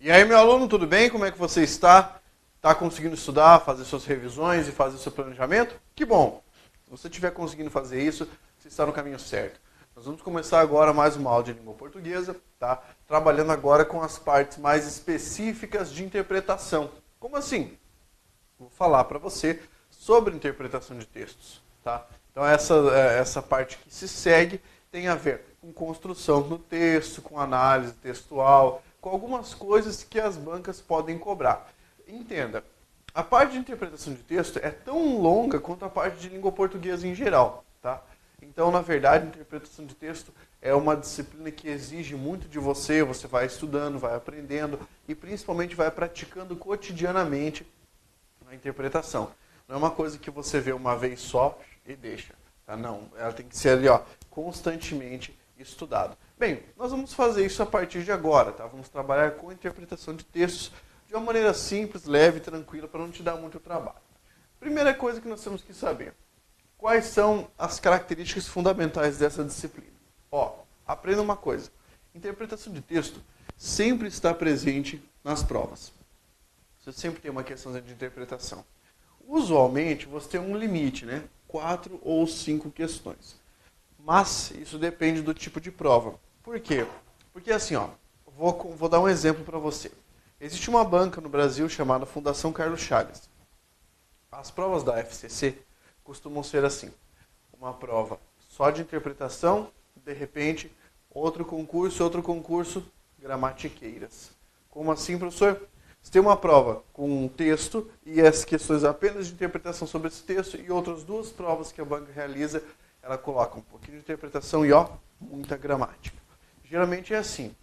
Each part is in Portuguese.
E aí, meu aluno, tudo bem? Como é que você está? Está conseguindo estudar, fazer suas revisões e fazer seu planejamento? Que bom! Se você estiver conseguindo fazer isso, você está no caminho certo. Nós vamos começar agora mais uma aula de língua portuguesa, tá? Trabalhando agora com as partes mais específicas de interpretação. Como assim? Vou falar para você sobre interpretação de textos, tá? Então essa parte que se segue tem a ver com construção do texto, com análise textual, com algumas coisas que as bancas podem cobrar. Entenda, a parte de interpretação de texto é tão longa quanto a parte de língua portuguesa em geral, tá? Então, na verdade, interpretação de texto é uma disciplina que exige muito de você, você vai estudando, vai aprendendo e principalmente vai praticando cotidianamente a interpretação. Não é uma coisa que você vê uma vez só e deixa, tá? Não, ela tem que ser ali, ó, constantemente estudado. Bem, nós vamos fazer isso a partir de agora, tá? Vamos trabalhar com interpretação de textos de uma maneira simples, leve e tranquila, para não te dar muito trabalho. Primeira coisa que nós temos que saber: quais são as características fundamentais dessa disciplina? Ó, aprenda uma coisa: interpretação de texto sempre está presente nas provas. Você sempre tem uma questão de interpretação. Usualmente, você tem um limite, né? 4 ou 5 questões. Mas isso depende do tipo de prova. Por quê? Porque assim, ó, vou dar um exemplo para você. Existe uma banca no Brasil chamada Fundação Carlos Chagas. As provas da FCC costumam ser assim: uma prova só de interpretação, de repente, outro concurso, gramatiqueiras. Como assim, professor? Você tem uma prova com um texto e as questões apenas de interpretação sobre esse texto e outras duas provas que a banca realiza, ela coloca um pouquinho de interpretação e, ó, muita gramática. Geralmente é assim,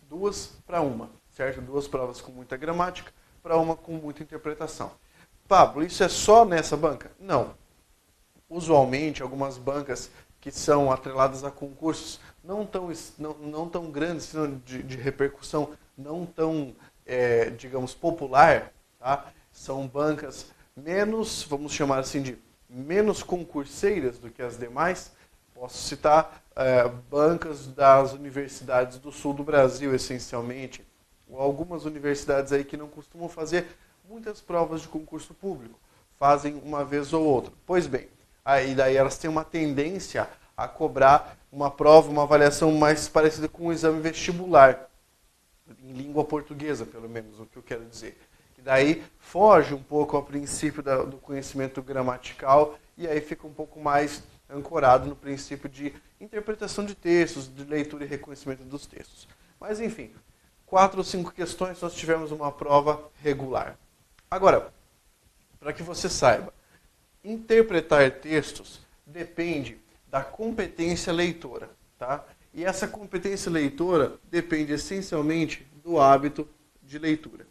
2 para 1, certo? 2 provas com muita gramática para uma com muita interpretação. Pablo, isso é só nessa banca? Não. Usualmente, algumas bancas que são atreladas a concursos não tão grandes, de repercussão não tão, digamos, popular, tá? São bancas menos, vamos chamar assim, de menos concurseiras do que as demais. Posso citar bancas das universidades do sul do Brasil, essencialmente, ou algumas universidades aí que não costumam fazer muitas provas de concurso público, fazem uma vez ou outra. Pois bem, aí daí elas têm uma tendência a cobrar uma prova, uma avaliação mais parecida com um exame vestibular, em língua portuguesa, pelo menos, o que eu quero dizer. Que daí foge um pouco ao princípio do conhecimento gramatical e aí fica um pouco mais ancorado no princípio de interpretação de textos, de leitura e reconhecimento dos textos. Mas, enfim, 4 ou 5 questões nós tivemos uma prova regular. Agora, para que você saiba, interpretar textos depende da competência leitora, tá? E essa competência leitora depende essencialmente do hábito de leitura.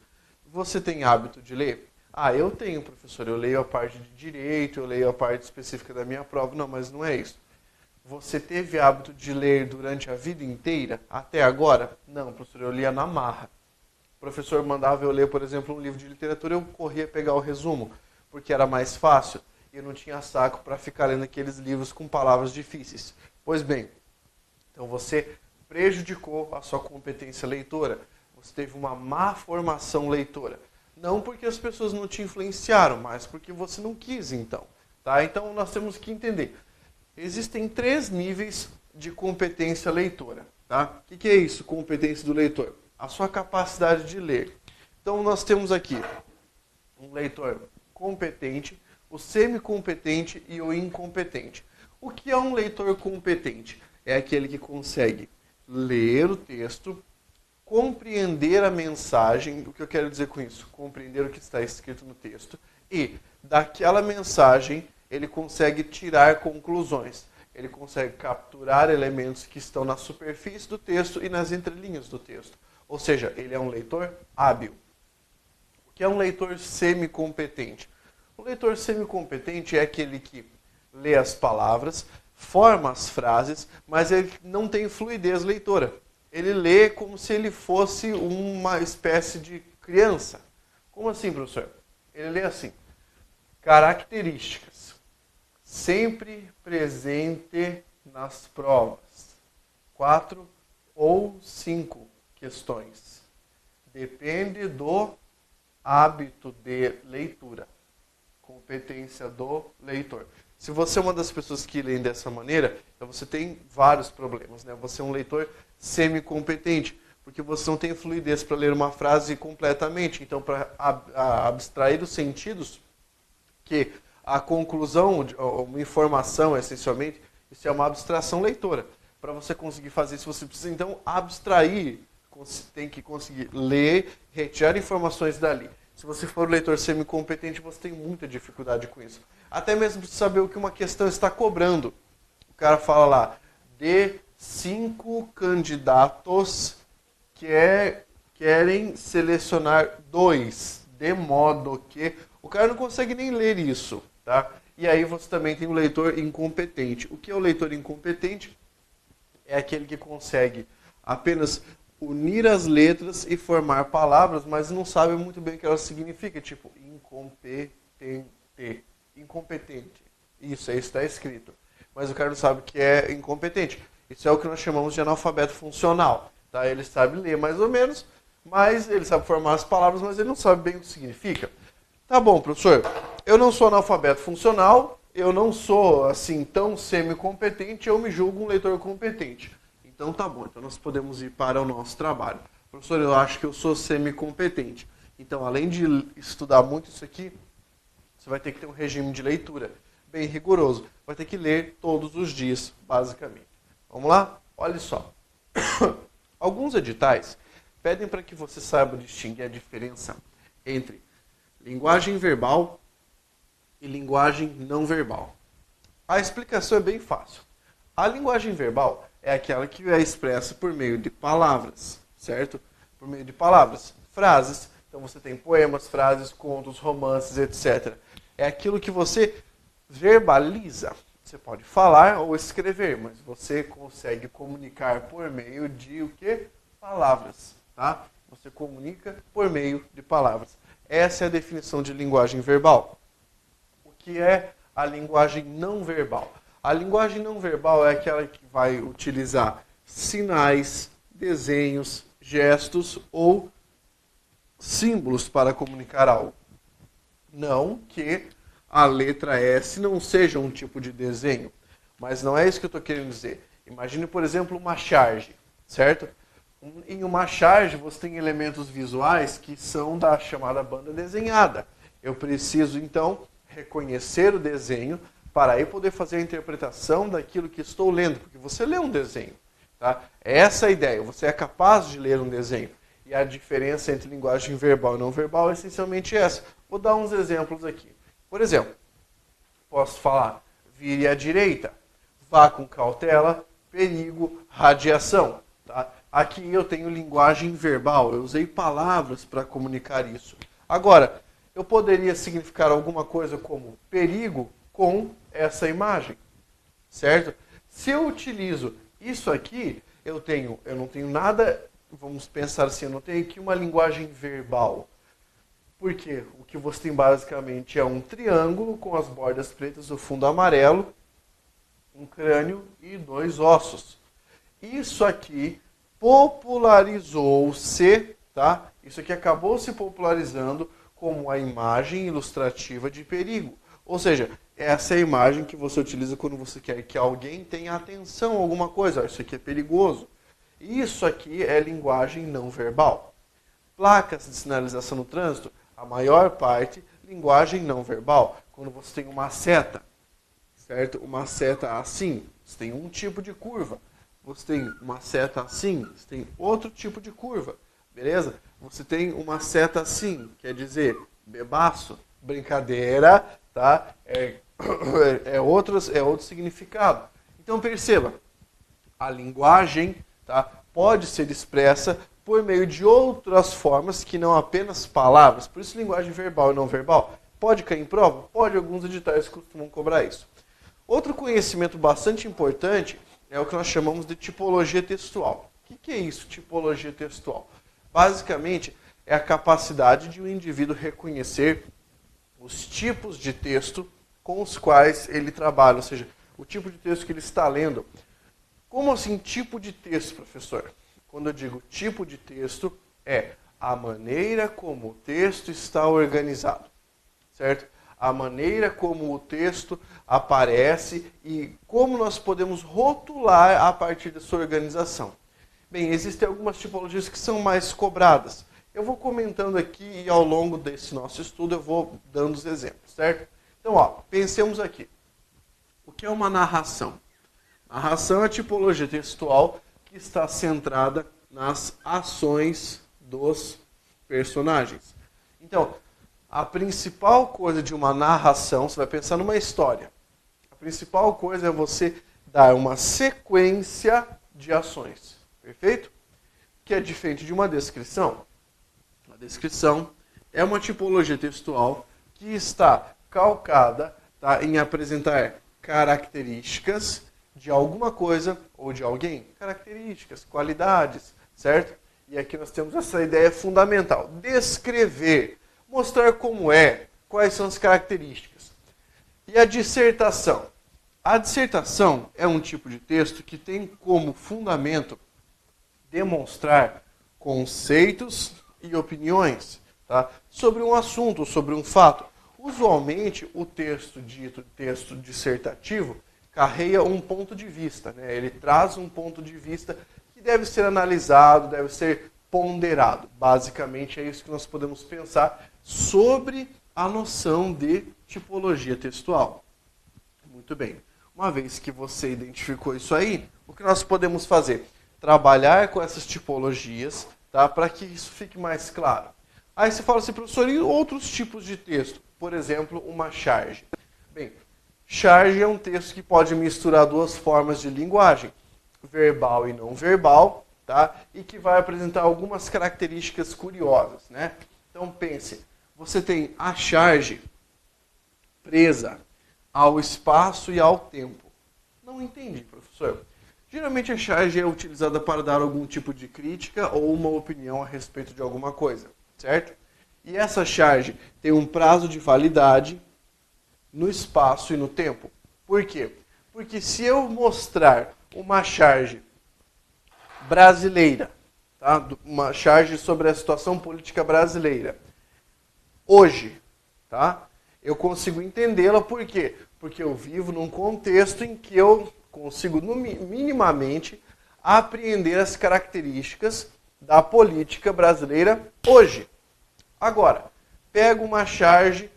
Você tem hábito de ler? Ah, eu tenho, professor. Eu leio a parte de direito, eu leio a parte específica da minha prova. Não, mas não é isso. Você teve hábito de ler durante a vida inteira, até agora? Não, professor, eu lia na marra. O professor mandava eu ler, por exemplo, um livro de literatura, eu corria pegar o resumo, porque era mais fácil e eu não tinha saco para ficar lendo aqueles livros com palavras difíceis. Pois bem, então você prejudicou a sua competência leitora. Você teve uma má formação leitora. Não porque as pessoas não te influenciaram, mas porque você não quis, então. Tá? Então nós temos que entender. Existem 3 níveis de competência leitora. Tá? O que é isso, competência do leitor? A sua capacidade de ler. Então nós temos aqui um leitor competente, o semicompetente e o incompetente. O que é um leitor competente? É aquele que consegue ler o texto, compreender a mensagem. O que eu quero dizer com isso? Compreender o que está escrito no texto e, daquela mensagem, ele consegue tirar conclusões. Ele consegue capturar elementos que estão na superfície do texto e nas entrelinhas do texto. Ou seja, ele é um leitor hábil. O que é um leitor semicompetente? O leitor semicompetente é aquele que lê as palavras, forma as frases, mas ele não tem fluidez leitora. Ele lê como se ele fosse uma espécie de criança. Como assim, professor? Ele lê assim: características, sempre presente nas provas. 4 ou 5 questões. Depende do hábito de leitura. Competência do leitor. Se você é uma das pessoas que leem dessa maneira, então você tem vários problemas, né? Você é um leitor semi-competente, porque você não tem fluidez para ler uma frase completamente. Então, para abstrair os sentidos, que a conclusão, uma informação, essencialmente, isso é uma abstração leitora. Para você conseguir fazer isso, você precisa, então, abstrair. Tem que conseguir ler, retirar informações dali. Se você for um leitor semi-competente, você tem muita dificuldade com isso. Até mesmo saber o que uma questão está cobrando. O cara fala lá, de 5 candidatos querem selecionar 2, de modo que... O cara não consegue nem ler isso, tá? E aí você também tem o leitor incompetente. O que é o leitor incompetente? É aquele que consegue apenas unir as letras e formar palavras, mas não sabe muito bem o que elas significam. Tipo, incompetente. Incompetente. Isso aí está escrito. Mas o cara não sabe o que é incompetente. Isso é o que nós chamamos de analfabeto funcional. Tá? Ele sabe ler mais ou menos, mas ele sabe formar as palavras, mas ele não sabe bem o que significa. Tá bom, professor. Eu não sou analfabeto funcional, eu não sou assim tão semi-competente, eu me julgo um leitor competente. Então tá bom, então nós podemos ir para o nosso trabalho. Professor, eu acho que eu sou semi-competente. Então, além de estudar muito isso aqui, você vai ter que ter um regime de leitura bem rigoroso. Vai ter que ler todos os dias, basicamente. Vamos lá? Olha só. Alguns editais pedem para que você saiba distinguir a diferença entre linguagem verbal e linguagem não verbal. A explicação é bem fácil. A linguagem verbal é aquela que é expressa por meio de palavras, certo? Por meio de palavras, frases. Então você tem poemas, frases, contos, romances, etc. É aquilo que você verbaliza. Você pode falar ou escrever, mas você consegue comunicar por meio de o quê? Palavras, tá? Você comunica por meio de palavras. Essa é a definição de linguagem verbal. O que é a linguagem não verbal? A linguagem não verbal é aquela que vai utilizar sinais, desenhos, gestos ou símbolos para comunicar algo. Não que a letra S não seja um tipo de desenho, mas não é isso que eu estou querendo dizer. Imagine, por exemplo, uma charge, certo? Em uma charge você tem elementos visuais que são da chamada banda desenhada. Eu preciso, então, reconhecer o desenho para aí poder fazer a interpretação daquilo que estou lendo, porque você lê um desenho. Tá? Essa é a ideia, você é capaz de ler um desenho. E a diferença entre linguagem verbal e não verbal é essencialmente essa. Vou dar uns exemplos aqui. Por exemplo, posso falar, vire à direita, vá com cautela, perigo, radiação. Tá? Aqui eu tenho linguagem verbal, eu usei palavras para comunicar isso. Agora, eu poderia significar alguma coisa como perigo com essa imagem, certo? Se eu utilizo isso aqui, eu não tenho nada, vamos pensar assim, eu não tenho aqui uma linguagem verbal. Porque o que você tem basicamente é um triângulo com as bordas pretas, o fundo amarelo, um crânio e 2 ossos. Isso aqui popularizou-se, tá? Isso aqui acabou se popularizando como a imagem ilustrativa de perigo. Ou seja, essa é a imagem que você utiliza quando você quer que alguém tenha atenção a alguma coisa. Isso aqui é perigoso. Isso aqui é linguagem não verbal. Placas de sinalização no trânsito, a maior parte, linguagem não verbal. Quando você tem uma seta, certo? Uma seta assim, você tem um tipo de curva. Você tem uma seta assim, você tem outro tipo de curva. Beleza? Você tem uma seta assim, quer dizer, bebaço, brincadeira, tá? É outro significado. Então perceba, a linguagem, tá, pode ser expressa por meio de outras formas que não apenas palavras. Por isso linguagem verbal e não verbal. Pode cair em prova? Pode, alguns editais costumam cobrar isso. Outro conhecimento bastante importante é o que nós chamamos de tipologia textual. O que é isso, tipologia textual? Basicamente, é a capacidade de um indivíduo reconhecer os tipos de texto com os quais ele trabalha, ou seja, o tipo de texto que ele está lendo. Como assim tipo de texto, professor? Quando eu digo tipo de texto, é a maneira como o texto está organizado, certo? A maneira como o texto aparece e como nós podemos rotular a partir da sua organização. Bem, existem algumas tipologias que são mais cobradas. Eu vou comentando aqui e ao longo desse nosso estudo eu vou dando os exemplos, certo? Então, pensemos aqui. O que é uma narração? Narração é a tipologia textual que está centrada nas ações dos personagens. Então, a principal coisa de uma narração, você vai pensar numa história. A principal coisa é você dar uma sequência de ações. Perfeito? Que é diferente de uma descrição. A descrição é uma tipologia textual que está calcada, tá, em apresentar características de alguma coisa ou de alguém. Características, qualidades, certo? E aqui nós temos essa ideia fundamental. Descrever, mostrar como é, quais são as características. E a dissertação? A dissertação é um tipo de texto que tem como fundamento demonstrar conceitos e opiniões, tá, sobre um assunto, sobre um fato. Usualmente, o texto dito texto dissertativo carrega um ponto de vista, né? Ele traz um ponto de vista que deve ser analisado, deve ser ponderado. Basicamente, é isso que nós podemos pensar sobre a noção de tipologia textual. Muito bem. Uma vez que você identificou isso aí, o que nós podemos fazer? Trabalhar com essas tipologias, tá, para que isso fique mais claro. Aí você fala assim, professor, e outros tipos de texto? Por exemplo, uma charge. Bem, charge é um texto que pode misturar duas formas de linguagem, verbal e não verbal, tá? E que vai apresentar algumas características curiosas, né? Então pense, você tem a charge presa ao espaço e ao tempo. Não entendi, professor. Geralmente a charge é utilizada para dar algum tipo de crítica ou uma opinião a respeito de alguma coisa, certo? E essa charge tem um prazo de validade no espaço e no tempo. Por quê? Porque se eu mostrar uma charge brasileira, tá? Uma charge sobre a situação política brasileira, hoje, tá? Eu consigo entendê-la, por quê? Porque eu vivo num contexto em que eu consigo, minimamente, apreender as características da política brasileira hoje. Agora, pego uma charge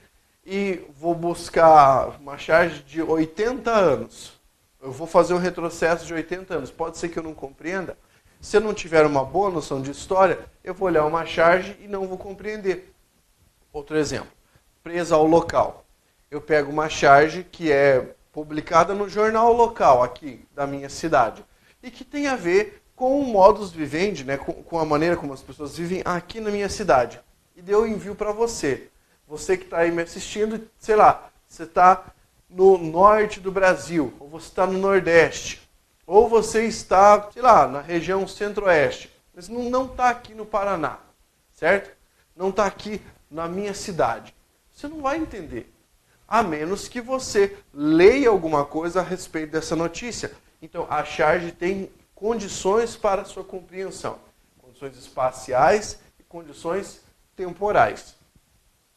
e vou buscar uma charge de 80 anos. Eu vou fazer um retrocesso de 80 anos. Pode ser que eu não compreenda. Se eu não tiver uma boa noção de história, eu vou olhar uma charge e não vou compreender. Outro exemplo, presa ao local. Eu pego uma charge que é publicada no jornal local aqui da minha cidade e que tem a ver com o modus vivendi, né, com a maneira como as pessoas vivem aqui na minha cidade. E daí eu envio para você. Você que está aí me assistindo, sei lá, você está no norte do Brasil, ou você está no nordeste, ou você está, sei lá, na região centro-oeste, mas não está aqui no Paraná, certo? Não está aqui na minha cidade. Você não vai entender, a menos que você leia alguma coisa a respeito dessa notícia. Então, a charge tem condições para a sua compreensão. Condições espaciais e condições temporais.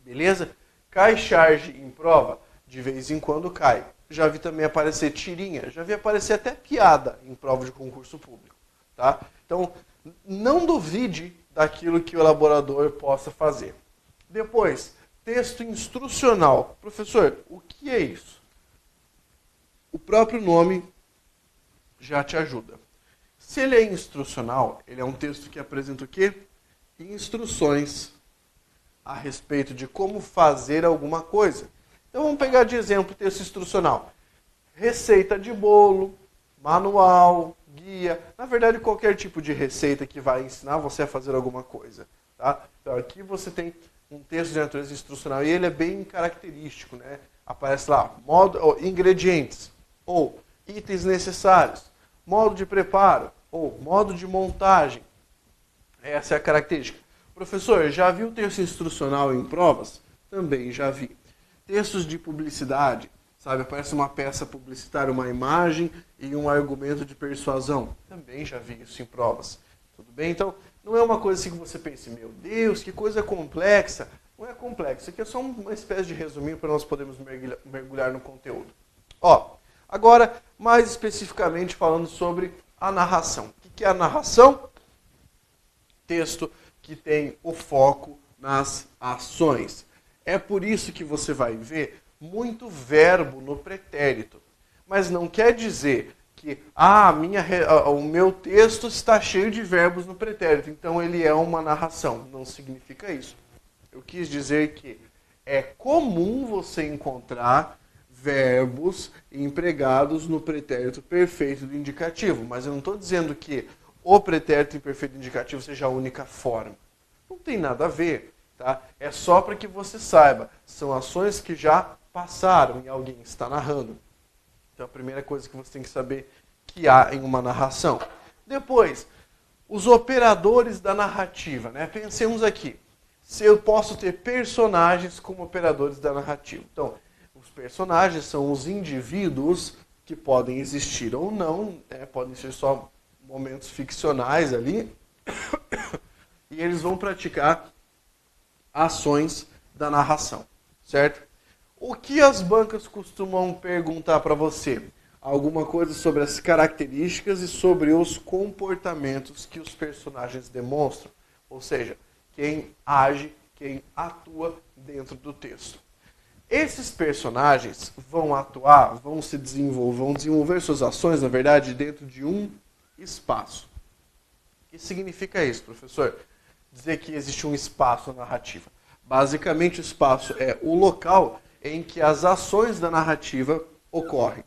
Beleza? Cai charge em prova? De vez em quando cai. Já vi também aparecer tirinha, já vi aparecer até piada em prova de concurso público. Tá? Então, não duvide daquilo que o elaborador possa fazer. Depois, texto instrucional. Professor, o que é isso? O próprio nome já te ajuda. Se ele é instrucional, ele é um texto que apresenta o quê? Instruções a respeito de como fazer alguma coisa. Então vamos pegar de exemplo o texto instrucional. Receita de bolo, manual, guia. Na verdade, qualquer tipo de receita que vai ensinar você a fazer alguma coisa. Tá? Então aqui você tem um texto de natureza instrucional e ele é bem característico, né? Aparece lá, ingredientes ou itens necessários, modo de preparo ou modo de montagem. Essa é a característica. Professor, já viu texto instrucional em provas? Também já vi. Textos de publicidade, sabe? Aparece uma peça publicitária, uma imagem e um argumento de persuasão. Também já vi isso em provas. Tudo bem? Então, Não é uma coisa assim que você pense, meu Deus, que coisa complexa. Não é complexo, isso aqui é só uma espécie de resuminho para nós podermos mergulhar no conteúdo. Ó, agora, mais especificamente falando sobre a narração. O que é a narração? Texto que tem o foco nas ações. É por isso que você vai ver muito verbo no pretérito. Mas não quer dizer que o meu texto está cheio de verbos no pretérito, então ele é uma narração. Não significa isso. Eu quis dizer que é comum você encontrar verbos empregados no pretérito perfeito do indicativo, mas eu não estou dizendo que o pretérito imperfeito do indicativo seja a única forma. Não tem nada a ver, tá? É só para que você saiba. São ações que já passaram e alguém está narrando. Então a primeira coisa que você tem que saber que há em uma narração. Depois, os operadores da narrativa, né? Pensemos aqui. Se eu posso ter personagens como operadores da narrativa. Então, os personagens são os indivíduos que podem existir ou não, né? Podem ser só momentos ficcionais ali, e eles vão praticar ações da narração, certo? O que as bancas costumam perguntar para você? Alguma coisa sobre as características e sobre os comportamentos que os personagens demonstram, ou seja, quem age, quem atua dentro do texto. Esses personagens vão atuar, vão desenvolver suas ações, na verdade, dentro de um espaço. O que significa isso, professor? Dizer que existe um espaço narrativo. Basicamente, o espaço é o local em que as ações da narrativa ocorrem.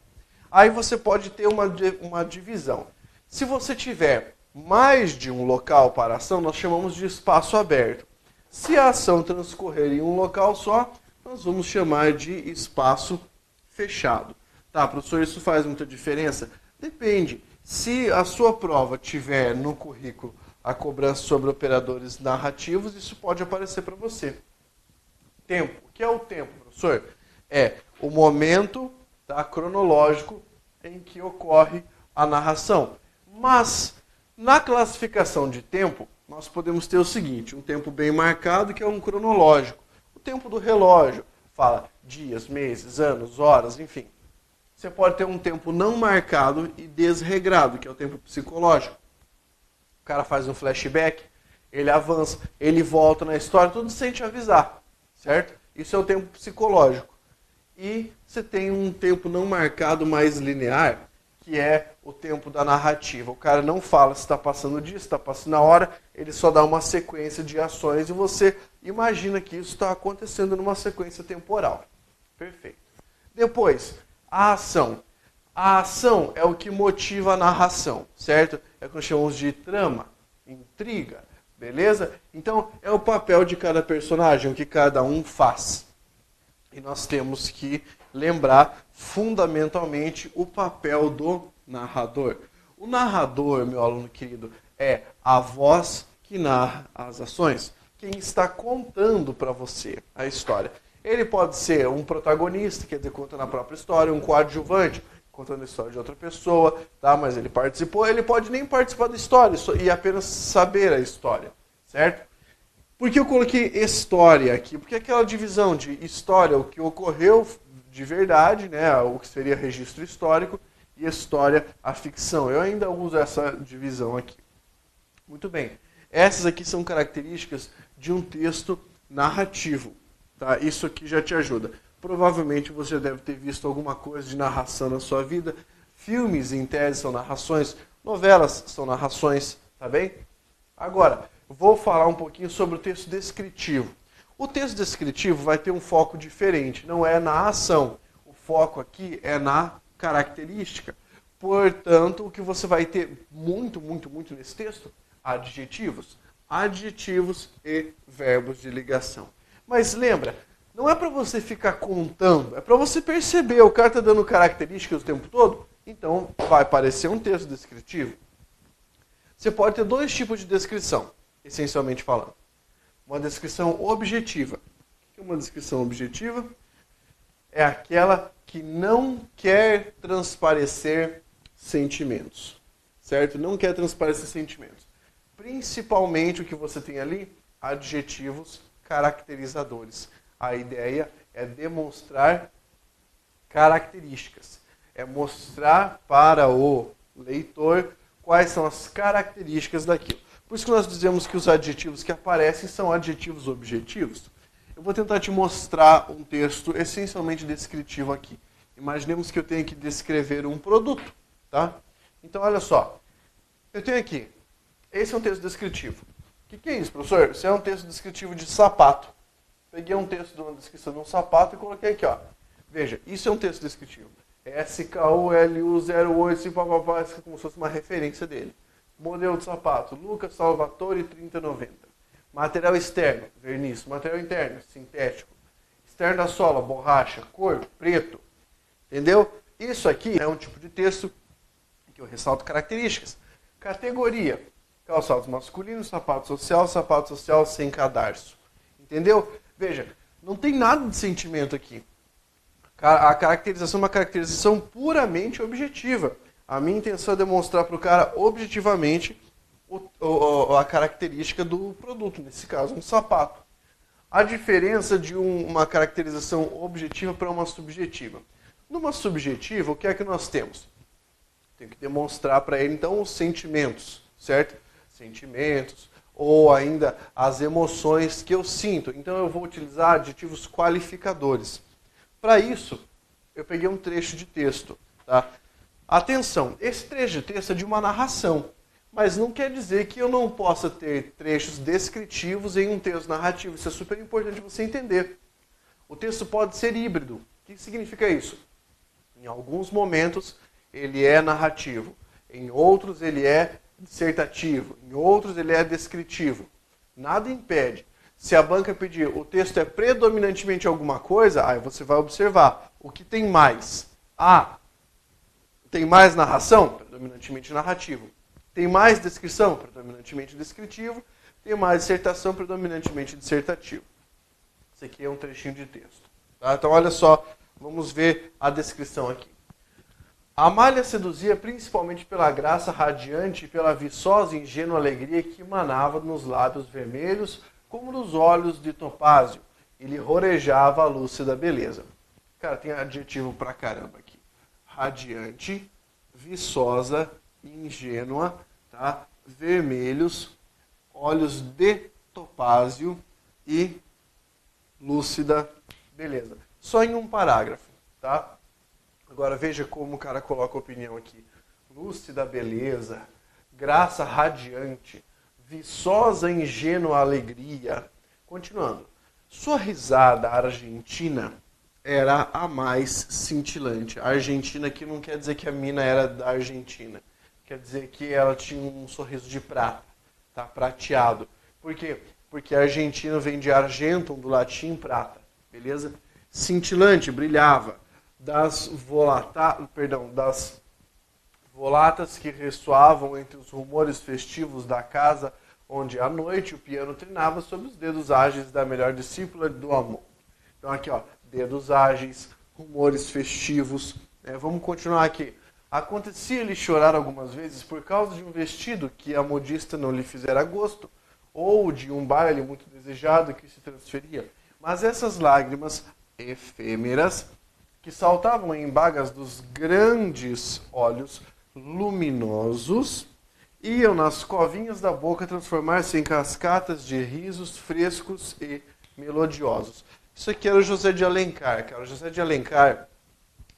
Aí você pode ter uma divisão. Se você tiver mais de um local para a ação, nós chamamos de espaço aberto. Se a ação transcorrer em um local só, nós vamos chamar de espaço fechado. Tá, professor, isso faz muita diferença? Depende. Se a sua prova tiver no currículo a cobrança sobre operadores narrativos, isso pode aparecer para você. Tempo. O que é o tempo, professor? É o momento, tá, cronológico em que ocorre a narração. Mas, na classificação de tempo, nós podemos ter o seguinte, um tempo bem marcado, que é um cronológico. O tempo do relógio fala dias, meses, anos, horas, enfim. Você pode ter um tempo não marcado e desregrado, que é o tempo psicológico. O cara faz um flashback, ele avança, ele volta na história, tudo sem te avisar, certo? Isso é o tempo psicológico. E você tem um tempo não marcado mais linear, que é o tempo da narrativa. O cara não fala se está passando o dia, se está passando a hora, ele só dá uma sequência de ações e você imagina que isso está acontecendo numa sequência temporal. Perfeito. Depois, a ação. A ação é o que motiva a narração, certo? É o que nós chamamos de trama, intriga, beleza? Então, é o papel de cada personagem, o que cada um faz. E nós temos que lembrar fundamentalmente o papel do narrador. O narrador, meu aluno querido, é a voz que narra as ações. Quem está contando para você a história. Ele pode ser um protagonista, quer dizer, contando a própria história, um coadjuvante, contando a história de outra pessoa, tá? Mas ele participou, ele pode nem participar da história e apenas saber a história, certo? Por que eu coloquei história aqui? Porque aquela divisão de história, o que ocorreu de verdade, né, o que seria registro histórico, e história, a ficção. Eu ainda uso essa divisão aqui. Muito bem. Essas aqui são características de um texto narrativo. Tá? Isso aqui já te ajuda. Provavelmente você deve ter visto alguma coisa de narração na sua vida. Filmes, em tese, são narrações. Novelas são narrações. Tá bem? Agora, vou falar um pouquinho sobre o texto descritivo. O texto descritivo vai ter um foco diferente. Não é na ação. O foco aqui é na característica. Portanto, o que você vai ter muito nesse texto? Adjetivos. Adjetivos e verbos de ligação. Mas lembra, não é para você ficar contando, é para você perceber. O cara está dando características o tempo todo, então vai parecer um texto descritivo. Você pode ter dois tipos de descrição, essencialmente falando. Uma descrição objetiva. O que é uma descrição objetiva? É aquela que não quer transparecer sentimentos, certo? Não quer transparecer sentimentos. principalmente o que você tem ali, adjetivos caracterizadores. A ideia é demonstrar características, é mostrar para o leitor quais são as características daquilo. Por isso que nós dizemos que os adjetivos que aparecem são adjetivos objetivos. Eu vou tentar te mostrar um texto essencialmente descritivo aqui. Imaginemos que eu tenho que descrever um produto, tá? Então, olha só. Eu tenho aqui, esse é um texto descritivo. O que é isso, professor? Isso é um texto descritivo de sapato. Peguei um texto de uma descrição de um sapato e coloquei aqui, ó. Veja, isso é um texto descritivo. SKULU08, papapá, isso é como se fosse uma referência dele. Modelo de sapato, Lucas Salvatore 3090. Material externo, verniz. Material interno, sintético. Externo da sola, borracha. Cor, preto. Entendeu? Isso aqui é um tipo de texto que eu ressalto características. Categoria, calçados masculinos, sapato social sem cadarço. Entendeu? Veja, não tem nada de sentimento aqui. A caracterização é uma caracterização puramente objetiva. A minha intenção é demonstrar para o cara objetivamente a característica do produto, nesse caso, um sapato. A diferença de uma caracterização objetiva para uma subjetiva. Numa subjetiva, o que é que nós temos? Tem que demonstrar para ele, então, os sentimentos, certo? Sentimentos, ou ainda as emoções que eu sinto. Então, eu vou utilizar adjetivos qualificadores. Para isso, eu peguei um trecho de texto, tá? Atenção, esse trecho de texto é de uma narração, mas não quer dizer que eu não possa ter trechos descritivos em um texto narrativo. Isso é super importante você entender. O texto pode ser híbrido. O que significa isso? Em alguns momentos, ele é narrativo. Em outros, ele é dissertativo. Em outros, ele é descritivo. Nada impede. Se a banca pedir, o texto é predominantemente alguma coisa, aí você vai observar o que tem mais. Tem mais narração? Predominantemente narrativo. Tem mais descrição? Predominantemente descritivo. Tem mais dissertação? Predominantemente dissertativo. Isso aqui é um trechinho de texto. Tá? Então, olha só, vamos ver a descrição aqui. Amália seduzia principalmente pela graça radiante e pela viçosa e ingênua alegria que emanava nos lábios vermelhos, como nos olhos de topázio, e lhe rorejava a lúcida beleza. Cara, tem adjetivo pra caramba aqui. Radiante, viçosa, ingênua, tá? Vermelhos, olhos de topázio e lúcida beleza. Só em um parágrafo, tá? Agora veja como o cara coloca a opinião aqui. Lúcida beleza, graça radiante, viçosa ingênua alegria. Continuando. Sua risada argentina era a mais cintilante. A Argentina aqui não quer dizer que a mina era da Argentina. Quer dizer que ela tinha um sorriso de prata, tá? Prateado. Por quê? Porque argentino vem de argentum, do latim prata. Beleza? Cintilante, brilhava. Das volatas que ressoavam entre os rumores festivos da casa, onde à noite o piano trinava sob os dedos ágeis da melhor discípula do amor. Então aqui, ó, dedos ágeis, rumores festivos. Vamos continuar aqui. Acontecia-lhe chorar algumas vezes por causa de um vestido que a modista não lhe fizera gosto, ou de um baile muito desejado que se transferia. Mas essas lágrimas efêmeras, que saltavam em bagas dos grandes olhos luminosos, iam nas covinhas da boca transformar-se em cascatas de risos frescos e melodiosos. Isso aqui era o José de Alencar. Cara. O José de Alencar,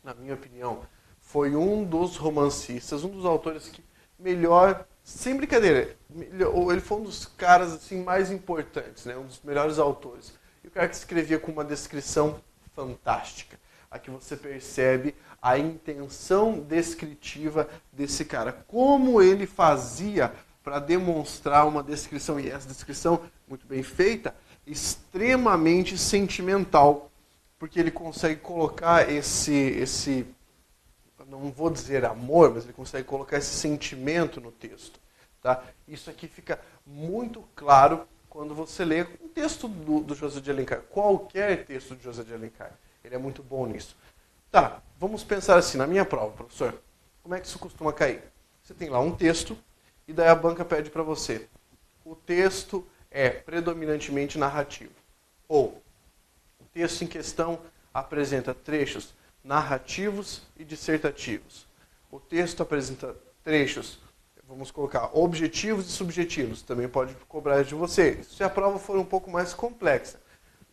na minha opinião, foi um dos romancistas, um dos autores que melhor, sem brincadeira, ele foi um dos caras assim, mais importantes, né? Um dos melhores autores. E o cara que escrevia com uma descrição fantástica. Aqui você percebe a intenção descritiva desse cara. Como ele fazia para demonstrar uma descrição, e essa descrição, muito bem feita, extremamente sentimental. Porque ele consegue colocar esse não vou dizer amor, mas ele consegue colocar esse sentimento no texto. Tá? Isso aqui fica muito claro quando você lê um texto do José de Alencar. Qualquer texto de José de Alencar. Ele é muito bom nisso. Tá, vamos pensar assim, na minha prova, professor. Como é que isso costuma cair? Você tem lá um texto e daí a banca pede para você. o texto é predominantemente narrativo. Ou o texto em questão apresenta trechos narrativos e dissertativos. O texto apresenta trechos, vamos colocar, objetivos e subjetivos. Também pode cobrar de você. Se a prova for um pouco mais complexa.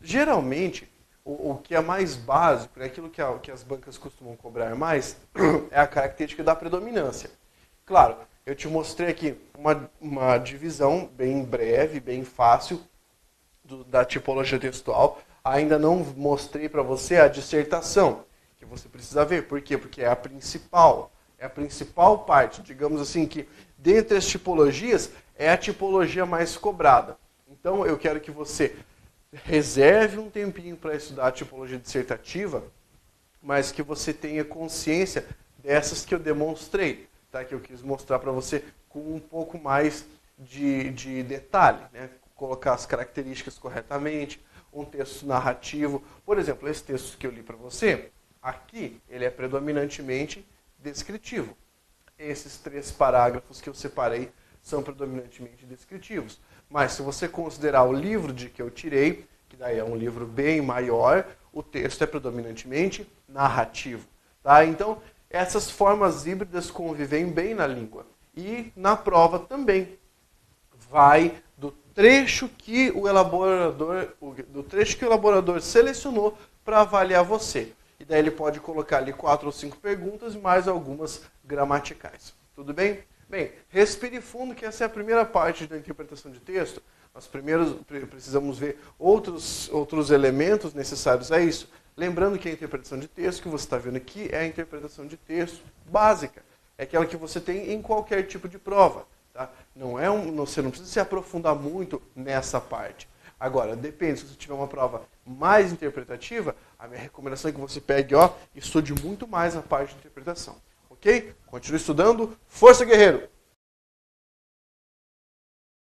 Geralmente, o que é mais básico, aquilo que as bancas costumam cobrar mais, é a característica da predominância. Claro, eu te mostrei aqui uma divisão bem breve, bem fácil da tipologia textual. Ainda não mostrei para você a dissertação, que você precisa ver. Por quê? Porque é a principal parte. Digamos assim que, dentre as tipologias, é a tipologia mais cobrada. Então, eu quero que você reserve um tempinho para estudar a tipologia dissertativa, mas que você tenha consciência dessas que eu demonstrei, tá? Que eu quis mostrar para você com um pouco mais de detalhe, né? Colocar as características corretamente, um texto narrativo. Por exemplo, esse texto que eu li para você, aqui, ele é predominantemente descritivo. Esses 3 parágrafos que eu separei são predominantemente descritivos. Mas se você considerar o livro de que eu tirei, que daí é um livro bem maior, o texto é predominantemente narrativo. Tá? Então, essas formas híbridas convivem bem na língua. E na prova também. Vai do trecho que o elaborador selecionou para avaliar você. E daí ele pode colocar ali 4 ou 5 perguntas e mais algumas gramaticais. Tudo bem? Bem, respire fundo, que essa é a primeira parte da interpretação de texto. Nós primeiro precisamos ver outros elementos necessários a isso. Lembrando que a interpretação de texto que você está vendo aqui é a interpretação de texto básica. É aquela que você tem em qualquer tipo de prova. Tá? Você não precisa se aprofundar muito nessa parte. Agora, depende, se você tiver uma prova mais interpretativa, a minha recomendação é que você pegue e estude muito mais a parte de interpretação. Ok? Continue estudando. Força, guerreiro!